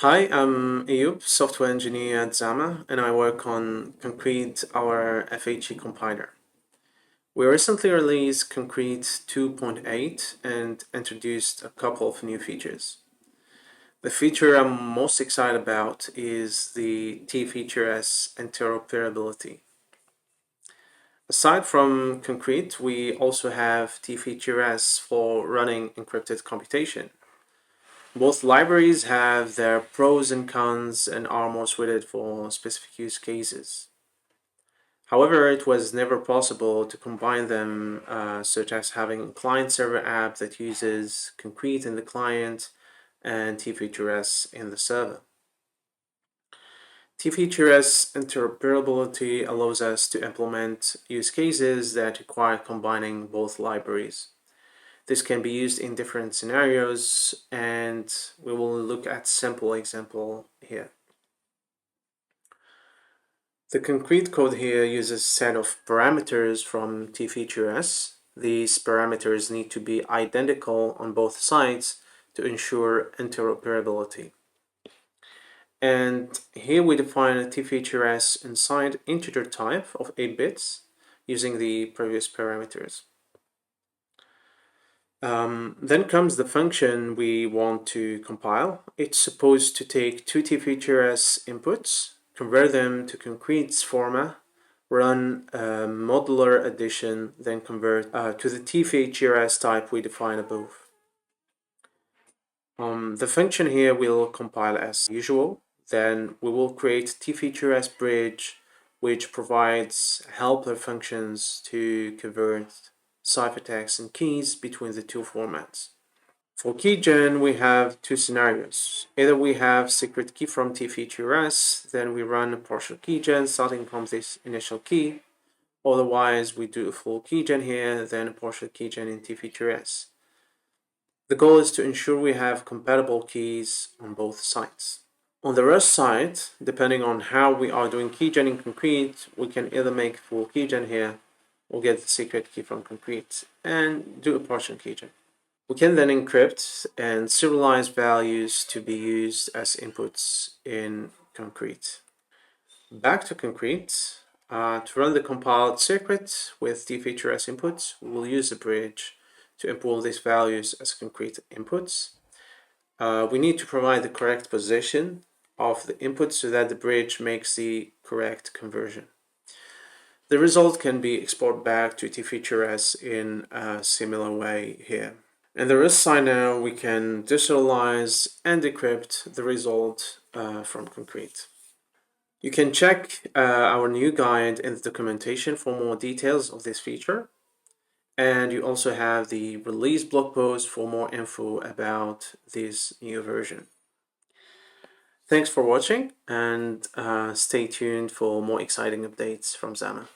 Hi, I'm Ayoub, software engineer at Zama, and I work on Concrete, our FHE compiler. We recently released Concrete 2.8 and introduced a couple of new features. The feature I'm most excited about is the TFHE-rs interoperability. Aside from Concrete, we also have TFHE-rs for running encrypted computation. Both libraries have their pros and cons and are more suited for specific use cases. However, it was never possible to combine them, such as having a client-server app that uses Concrete in the client and TFHE-rs in the server. TFHE-rs interoperability allows us to implement use cases that require combining both libraries. This can be used in different scenarios, and we will look at simple example here. The Concrete code here uses a set of parameters from TFHE-rs. These parameters need to be identical on both sides to ensure interoperability. And here we define a TFHE-rs inside integer type of 8 bits using the previous parameters. Then comes the function we want to compile. It's supposed to take two TFHE-rs inputs, convert them to Concrete's format, run a modular addition, then convert to the TFHE-rs type we define above. The function here will compile as usual. Then we will create TFHE-rs bridge, which provides helper functions to convert ciphertext and keys between the two formats. For keygen, we have two scenarios. Either we have secret key from TFHE-rs, then we run a partial keygen starting from this initial key. Otherwise, we do a full keygen here, then a partial keygen in TFHE-rs. The goal is to ensure we have compatible keys on both sides. On the rest side, depending on how we are doing keygen in Concrete, we can either make full keygen here or get the secret key from Concrete and do a partial keygen. We can then encrypt and serialize values to be used as inputs in Concrete. Back to Concrete. To run the compiled secret with TFHE-rs inputs, we will use a bridge to import these values as Concrete inputs. We need to provide the correct position of the input so that the bridge makes the correct conversion. The result can be exported back to TFHE-rs in a similar way here. And the rest side now, we can deserialize and decrypt the result from Concrete. You can check our new guide in the documentation for more details of this feature. And you also have the release blog post for more info about this new version. Thanks for watching, and stay tuned for more exciting updates from Zama.